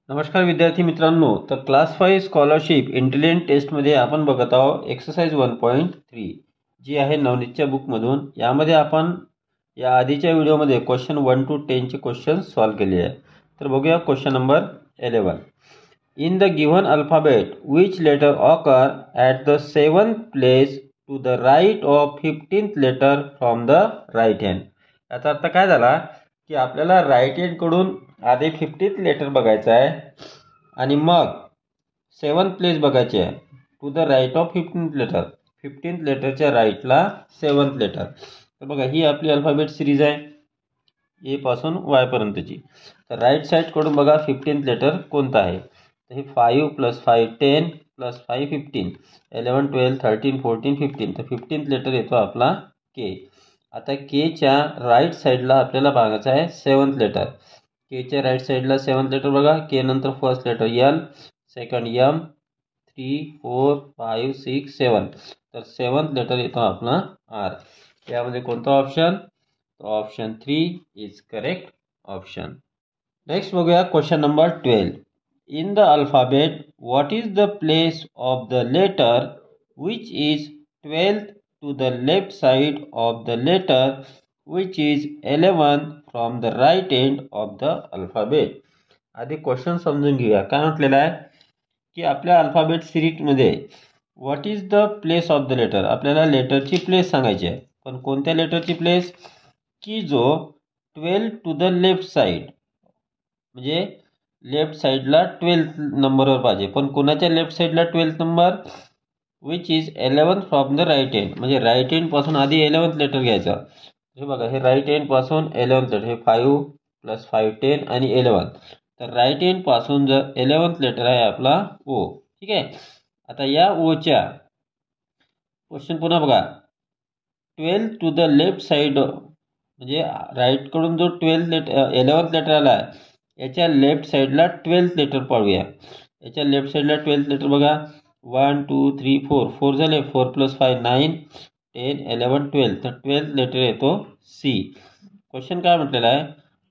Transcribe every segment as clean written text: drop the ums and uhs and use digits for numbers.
नमस्कार विद्यार्थी मित्रांनो, तर क्लास 5 स्कॉलरशिप इंटेलिजंट टेस्टमध्ये आपण बघत आहोत एक्सरसाइज 1.3 जी आहे नवनीतच्या बुकमधून। यामध्ये आपण या आधीच्या व्हिडिओमध्ये क्वेश्चन 1 to 10 चे क्वेश्चन सॉल्व केले आहे। तर बघूया question number 11। In the given alphabet which letter occur at the 7th place to the right of 15th letter from the right hand. याचा अर्थ काय झाला की आपल्याला राईट हँड कडून आधी 15th लेटर बघायचं आहे आणि मग 7th प्लेस बघायची आहे to the right of 15th letter. 15th लेटरच्या राईटला 7th लेटर। तर बघा ही आपली अल्फाबेट सिरीज आहे ए पासून वाय पर्यंतची। तर राईट साईड कडून बघा 15th लेटर कोणतं आहे। तर हे 5 + 5 10 + 5 15 11 12 13 14 15। तर 15th लेटर येतो आपला के। आता के च्या राईट साईडला आपल्याला बघायचं आहे 7th लेटर। के च्या राईट साईडला 7th लेटर बघा। के नंतर first letter L, second M, 3 4 5 6 7। तर 7th लेटर येतो आपला आर। यामध्ये कोणता option? Option 3 is correct option. Next बघूया question number 12। In the alphabet what is the place of the letter which is 12th to the left side of the letter which is 11 from the right end of the alphabet। आधी question समजून घेऊया। काय म्हटलेलं आहे की आपल्या alphabet सिरीजमध्ये what is the place of the letter, आपल्याला लेटरची प्लेस सांगायची आहे। पण कोणत्या लेटरची प्लेस? की जो 12 टू द लेफ्ट साइड, म्हणजे लेफ्ट साइडला 12th नंबरवर पाहिजे। पण कोणाच्या लेफ्ट साइडला 12th number? Which is 11 from the right end, म्हणजे राईट एंड पासून आधी 11th लेटर घ्यायचं। हे बघा, हे राईट एंड पासून 11th लेटर, हे 5 + 5 10 आणि 11। तर राईट एंड पासून जर 11th लेटर आहे आपला ओ, ठीक आहे। आता या ओच्या क्वेश्चन पुन्हा बघा, 12 टू द लेफ्ट साइड, म्हणजे राईट कडून जो 11th लेटर आला आहे याच्या लेफ्ट साइडला 12th लेटर पाडूया। याच्या लेफ्ट साइडला 12th लेटर बघा, 1 2 3 4 4 झाले, 4 + 5 9 10 11 12। तर 12th लेटर येतो सी। क्वेश्चन काय म्हटलेला आहे,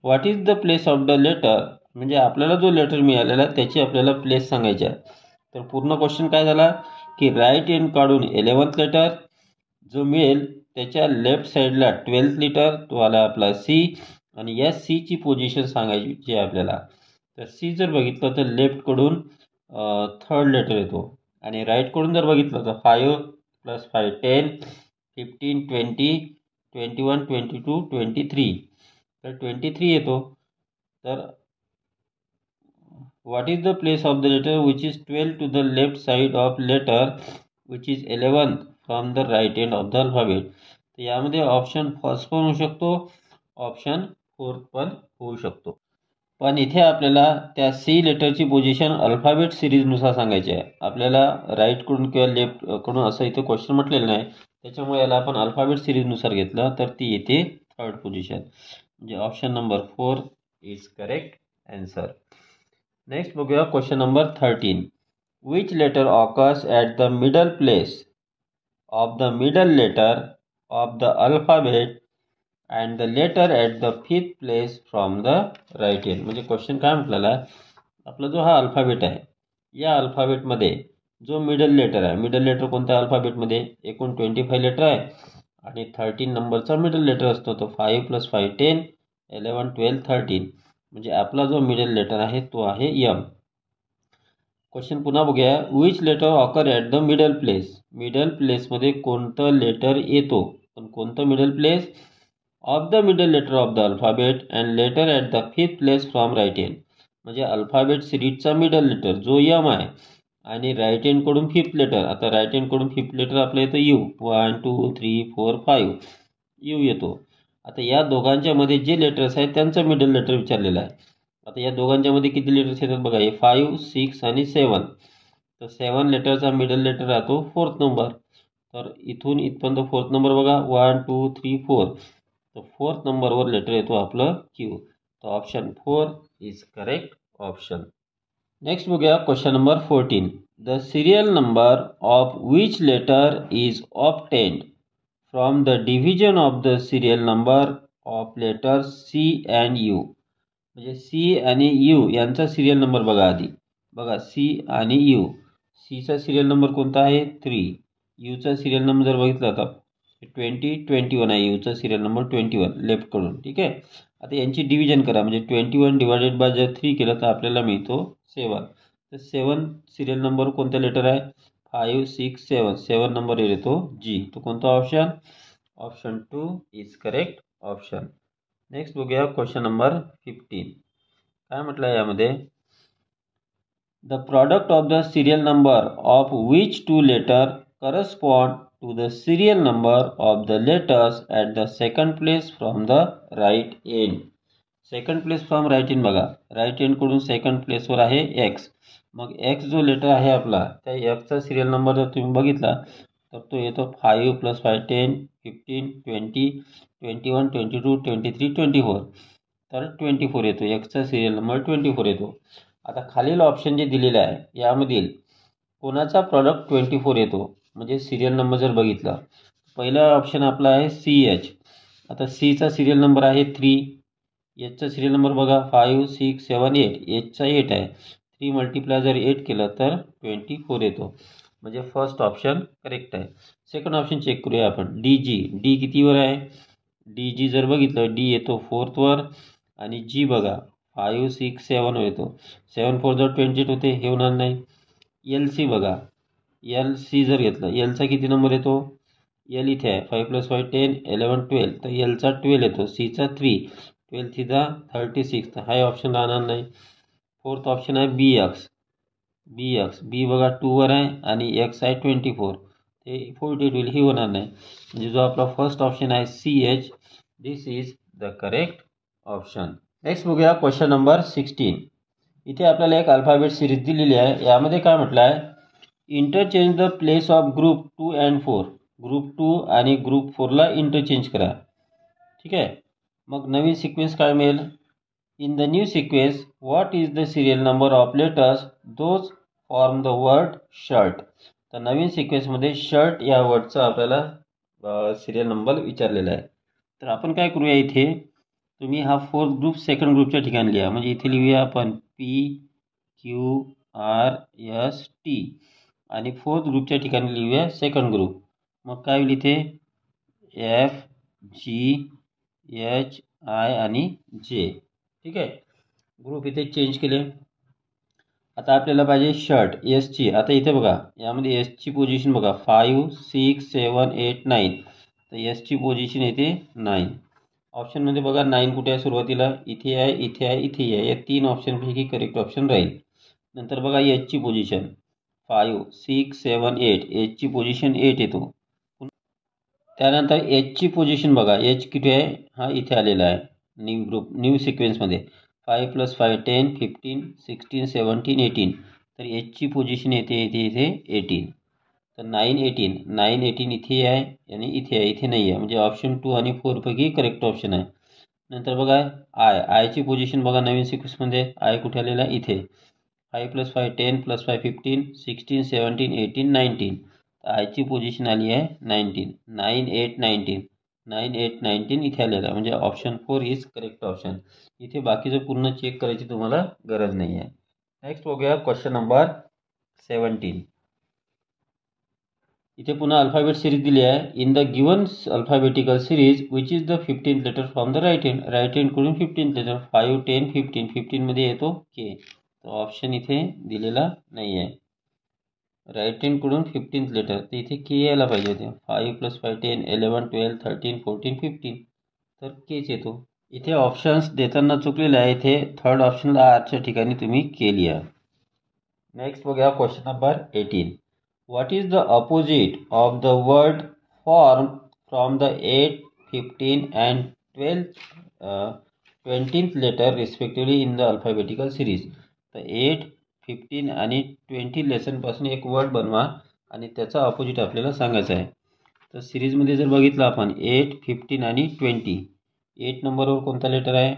what is the place of the letter, म्हणजे आपल्याला जो लेटर मिळालेला आहे त्याची आपल्याला प्लेस सांगायची आहे। तर पूर्ण क्वेश्चन काय झाला की राईट एंड काढून 11th लेटर, जो मिळेल त्याच्या लेफ्ट साइडला 12th लेटर, तो आला आपला सी। आणि या सी ची पोझिशन सांगायची आहे आपल्याला। तर सी जर बघितलं तर लेफ्ट कडून 3rd लेटर येतो, आणि राईट कडून जर बघितलं तर 5 + 5 10 15 20 21 22 23। तर 23 येतो। तर what is the place of the letter which is 12 to the left side of letter which is 11 from the right end of the alphabet. तर यामध्ये ऑप्शन फर्स्ट पण होऊ शकतो, ऑप्शन फोर्थ पण होऊ शकतो। पण इथे आपल्याला त्या सी लेटरची पोझिशन अल्फाबेट सिरीजनुसार सांगायची आहे। आपल्याला राईट कडून किंवा लेफ्ट कडून असं इथे क्वेश्चन म्हटलेलं नाही, त्याच्यामुळे याला आपण अल्फाबेट सिरीजनुसार घेतलं तर ती येते 3rd पोझिशन, म्हणजे option number 4 is correct answer. Next बघूया question number 13। Which letter occurs at the middle place of the middle letter of the alphabet and the letter at the 5th place from the right end. म्हणजे question काय म्हटलेला आहे, आपला जो हा alphabet आहे या अल्फाबेटमध्ये जो मिडल लेटर आहे, मिडल लेटर कोणत्या अल्फाबेटमध्ये? एकूण 25 लेटर आहे आणि 13 नंबरचा मिडल लेटर असतो, तो 5 + 5 10 11 12 13। म्हणजे आपला जो मिडल लेटर आहे तो आहे एम। क्वेश्चन पुन्हा बघूया, which letter occur at the middle place, middle प्लेसमध्ये कोणतं लेटर येतो, पण कोणतं middle place? Of the middle letter of the alphabet and letter at the 5th place from right end. म्हणजे अल्फाबेट सिरीजचा मिडल लेटर जो यम आहे आणि राईट एंड कडून 5th लेटर। आता राईट एंड कडून 5th लेटर आपलं येतं यू, 1 2 3 4 5 यू येतो। आता या दोघांच्या मध्ये जे लेटर्स आहेत त्यांचं मिडल लेटर विचारलेलं आहे। आता या दोघांच्या मध्ये किती लेटर्स येतात बघा, हे 5 6 आणि 7। तर 7 लेटरचा मिडल लेटर राहतो 4th नंबर। तर इथून इथपर्यंत 4th नंबर बघा, 1 2 3 4। तर 4th नंबरवर लेटर येतो आपलं क्यू। तर option 4 is correct option. Next बघूया question number 14। The serial number of which letter is obtained from the division of the serial number of letters C and U. म्हणजे C आणि U यांचा serial number बघा आधी. बघा C आणि you. सीचा serial number कोणता आहे 3. यूचा सिरियल नंबर जर बघितला तर 21 आहे. यूचा सिरियल नंबर 21 लेफ्टकडून. ठीक आहे. आता यांची डिव्हिजन करा म्हणजे 21 डिवायडेड बाय जर 3 केलं तर आपल्याला मिळतो 7. तर 7 सिरियल नंबर कोणत्या लेटर आहे 5 6 7. 7 नंबर येतो जी. तो कोणता option option 2 is correct option. Next बघूया क्वेश्चन नंबर 15. काय म्हटलं यामध्ये the product of the serial number of which two letter correspond to the serial number of the letters at the second place from the right end. Second place from right end बघा right एंडकडून second प्लेसवर आहे X. मग x जो letter आहे आपला त्या एक्सचा सिरियल नंबर जर तुम्ही बघितला तर तो येतो 5 + 5 10 15 20 21 22 23 24. तर 24 येतो. एक्सचा सिरियल नंबर 24 येतो. आता खालील ऑप्शन जे दिलेले आहे यामधील कोणाचा प्रॉडक्ट 24 येतो म्हणजे सिरियल नंबर जर बघितला पहिला ऑप्शन आपला आहे CH. आता सीचा सिरियल नंबर आहे 3. एचचा सिरियल नंबर बघा 5 6 7 8. एचचा 8 आहे. 3 मल्टिप्लाय जर 8 केलं तर 24 येतो. म्हणजे फर्स्ट ऑप्शन करेक्ट आहे. सेकंड ऑप्शन चेक करूया आपण DG. डी कितीवर आहे DG जर बघितलं डी येतो 4th वर आणि जी बघा 5 6 7 येतो. 7 4 जर 28 होते हे होणार नाही. LC बघा LC जर घेतलं एलचा किती नंबर येतो एल इथे आहे 5 + 5 10 11 12. तर एलचा 12 येतो. सीचा 3 12 3 36. तर हा ऑप्शन राहणार नाही. फोर्थ ऑप्शन आहे BX. बी बघा 2 वर आहे आणि एक्स आहे 24. ते 42 ही होणार नाही. म्हणजे जो आपला फर्स्ट ऑप्शन आहे CH this is the correct option. Next बघूया क्वेश्चन नंबर 16. इथे आपल्याला एक अल्फाबेट सिरीज दिलेली आहे. यामध्ये काय म्हटलं आहे interchange the place of group 2 and 4. Group 2 आणि ग्रुप 4ला इंटरचेंज करा. ठीक आहे. मग नवीन सिक्वेन्स काय मिळेल in the new sequence what is the serial number of letters those form the word shirt. तर नवीन सिक्वेन्समध्ये शर्ट या वर्डचा आपल्याला सिरियल नंबर विचारलेला आहे. तर आपण काय करूया इथे तुम्ही हा फोर्थ ग्रुप सेकंड ग्रुपच्या ठिकाणी लिहा. म्हणजे इथे लिहूया आपण PQRST आणि फोर्थ ग्रुपच्या ठिकाणी लिहूया सेकंड ग्रुप. मग काय होईल इथे FGHI आणि J. ठीक आहे. ग्रुप इथे चेंज केले. आता आपल्याला पाहिजे शर्ट एसची. आता इथे बघा यामध्ये एसची पोझिशन बघा 5 6 7 8 9. तर एसची पोझिशन येते 9. ऑप्शनमध्ये बघा 9 कुठे आहे सुरुवातीला इथे आहे इथे आहे इथे आहे. या 3 ऑप्शनपैकी करेक्ट ऑप्शन राहील. नंतर बघा एचची पोझिशन 5 6 7 8. एचची पोझिशन 8 येतो. त्यानंतर एचची पोझिशन बघा एच किती आहे हा इथे आलेला आहे न्यू ग्रुप न्यू सिक्वेन्समध्ये 5 + 5 10 15 16 17 18. तर एचची पोझिशन येते इथे 18. तर 9 18 इथे आहे आणि इथे आहे इथे नाही आहे. म्हणजे ऑप्शन 2 आणि 4 पैकी करेक्ट ऑप्शन आहे. नंतर बघा आयची पोझिशन बघा नवीन सिक्वेन्समध्ये आय कुठे आलेला आहे इथे 5 + 5 10 + 5 15 16 17 18 19. आयची पोझिशन आली आहे 19. 9 8 19. 9 8 19 इथे आलेला आहे. म्हणजे ऑप्शन 4 इज करेक्ट ऑप्शन. इथे बाकीचं पूर्ण चेक करायची तुम्हाला गरज नाही आहे. नेक्स्ट बघूया क्वेश्चन नंबर 17. इथे पुन्हा अल्फाबेट सिरीज दिली आहे. In the given alphabetical series which is the 15th letter from the right hand. Right हँडकडून 15th लेटर 5 10 15. 15मध्ये येतो के. तर ऑप्शन इथे दिलेला नाही आहे. राईट हँडकडून 15th लेटर तर इथे के यायला पाहिजे होते. 5 + 5 10 11 12 13 14 15. तर केच येतो. इथे ऑप्शन्स देताना चुकलेले आहे. इथे थर्ड ऑप्शनला आरच्या ठिकाणी तुम्ही के लिहा. नेक्स्ट बघूया question number 18. What is the opposite of the word form from the 8th, 15th and 20th letter respectively in the alphabetical series? तर 8, 15 आणि 20 लेसनपासून एक वर्ड बनवा आणि त्याचा ऑपोजिट आपल्याला सांगायचा आहे. तर सिरीजमध्ये जर बघितलं आपण 8, 15 आणि 20. 8 नंबरवर कोणता लेटर आहे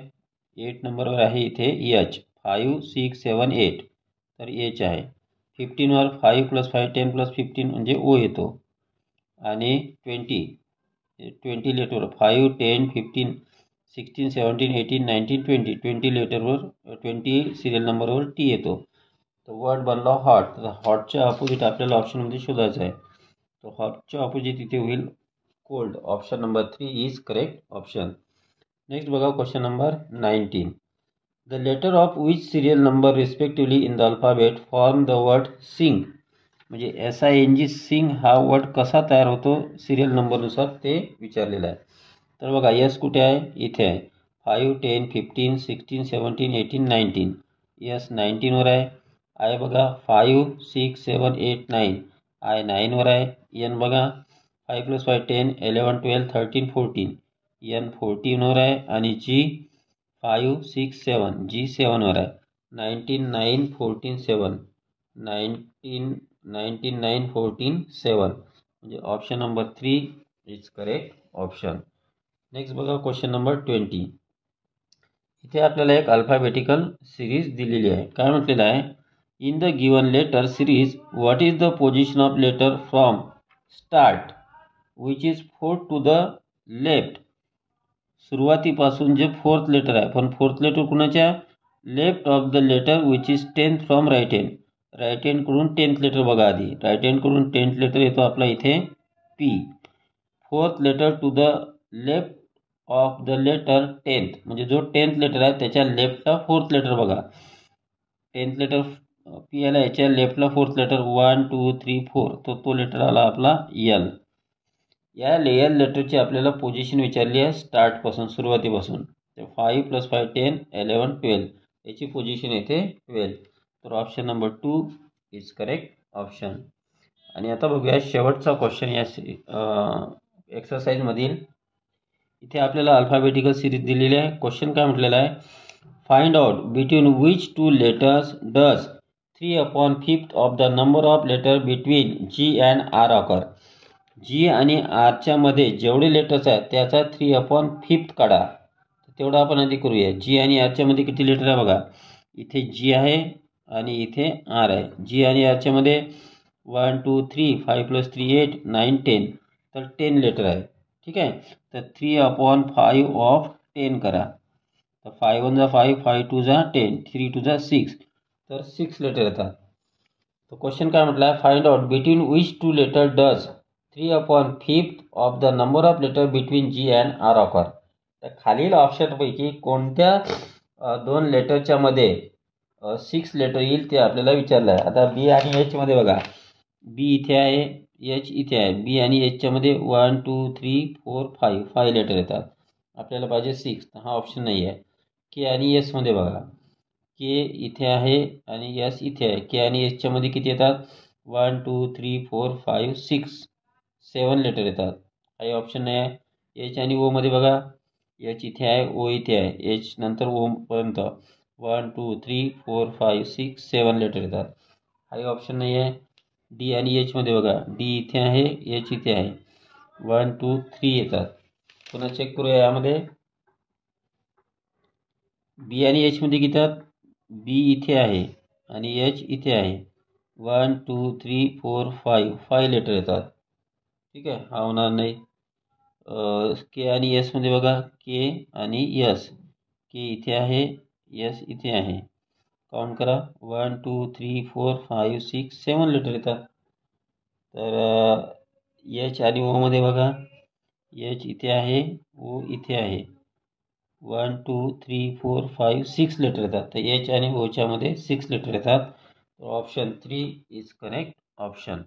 8 नंबरवर आहे इथे एच 5 6 7 8. तर एच आहे. 15वर 5 + 5 10 + 15 म्हणजे ओ येतो. आणि 20 लेटर 5 10 15 16, 17, 18, 19, 20. 20 लेटरवर 20 सिरियल नंबरवर टी येतो. तर वर्ड बनला हॉट. तर हॉटच्या ऑपोजिट आपल्याला ऑप्शनमध्ये शोधायचं आहे. तर हॉटच्या ऑपोजिट इथे होईल cold. Option number 3 is correct option. Next बघा question number 19. The letter of which serial number respectively in the alphabet form the word sing. म्हणजे SING सिंग हा वर्ड कसा तयार होतो सिरियल नंबरनुसार ते विचारलेलं आहे. तर बघा यस कुठे आहे, इथे आहे. 5, 10, 15, 16, 17, 18, 19. यस 19वर आहे. आय बघा 5, 6, 7, 8, 9. आय 9वर आहे. एन बघा 5 + 5 10, 11, 12, 13, 14. एन 14वर आहे. आणि जी 5, 6, 7. जी 7वर आहे. 19, 9, 14, 7. 19, 19, 9, 14, 7. म्हणजे option number 3 is correct option. Next बघा क्वेश्चन नंबर 20. इथे आपल्याला एक अल्फाबेटिकल सिरीज दिलेली आहे. काय म्हटलेलं आहे, in the given letter series what is the position of letter from start which is fourth to the left. सुरुवातीपासून जे फोर्थ लेटर आहे, पण फोर्थ लेटर कुणाच्या, left of the letter which is 10th from right hand. Right हँडकडून 10th letter बघा आधी. राईट हँडकडून 10th लेटर येतो आपला इथे P. Fourth letter to the left of the letter 10th, म्हणजे जो 10th लेटर आहे त्याच्या लेफ्टला फोर्थ लेटर बघा. 10th लेटर पी आला, याच्या लेफ्टला फोर्थ लेटर 1, 2, 3, 4. तो लेटर आला आपला एल. या एल लेटरची आपल्याला पोझिशन विचारली आहे स्टार्टपासून, सुरुवातीपासून. तर 5 + 5 10, 11, 12. याची पोझिशन येते 12. तर option number 2 is correct option. आणि आता बघूया शेवटचा क्वेश्चन या एक्सरसाइजमधील. इथे आपल्याला अल्फाबेटिकल सिरीज दिलेली आहे. क्वेश्चन काय म्हटलेला आहे, find out between which two letters does 3/5 of the number of letter between G and R occur. G आणि आरच्या मध्ये जेवढे लेटर्स आहेत त्याचा 3/5 काढा. तेवढं आपण आधी करूया. जी आणि आरच्या मध्ये किती लेटर आहे बघा. इथे जी आहे आणि इथे आर आहे. जी आणि आरच्या मध्ये 1, 2, 3, 5 + 3 8, 9, 10. तर 10 लेटर आहे. ठीक आहे. तर 3/5 ऑफ 10 करा. तर 5 1 जा 5, 5 2 जा 10, 3 2 जा 6. तर 6 लेटर येतात. तर क्वेश्चन काय म्हटलं आहे, find out between which two letter does 3/5 of the number of letter between G and R occur. तर खालील ऑप्शनपैकी कोणत्या दोन लेटरच्या मध्ये 6 लेटर येईल ते आपल्याला विचारलं आहे. आता बी आणि एच मध्ये बघा. बी इथे आहे, एच इथे आहे. बी आणि एचच्या मध्ये 1 2 3 4 5 5 लेटर येतात. आपल्याला पाहिजे 6. तर हा ऑप्शन नाही आहे. के आणि एस मध्ये बघा. के इथे आहे आणि एस इथे आहे. के आणि एसच्या मध्ये किती येतात, 1 2 3 4 5 6 7 लेटर येतात. काही ऑप्शन नाही आहे. एच आणि ओ मध्ये बघा. एच इथे आहे, ओ इथे आहे. एच नंतर ओ पर्यंत 1 2 3 4 5 6 7 लेटर येतात. काही ऑप्शन नाही आहे. डी आणि एच मध्ये बघा. डी इथे आहे, एच इथे आहे. 1 2 3 येतात. पुन्हा चेक करूया यामध्ये. बी आणि एच मध्ये किती येतात, बी इथे आहे आणि एच इथे आहे. 1 2 3 4 5 5 लेटर येतात. ठीक आहे, हा होणार नाही. के आणि एस मध्ये बघा. के आणि एस. के इथे आहे, एस इथे आहे. काउंट करा. 1 2 3 4 5 6 7 लेटर येतात. तर एच आणि ओ मध्ये बघा. एच इथे आहे, ओ इथे आहे. 1 2 3 4 5 6 लेटर येतात. तर एच आणि ओच्या मध्ये 6 लेटर येतात. Option 3 is correct option.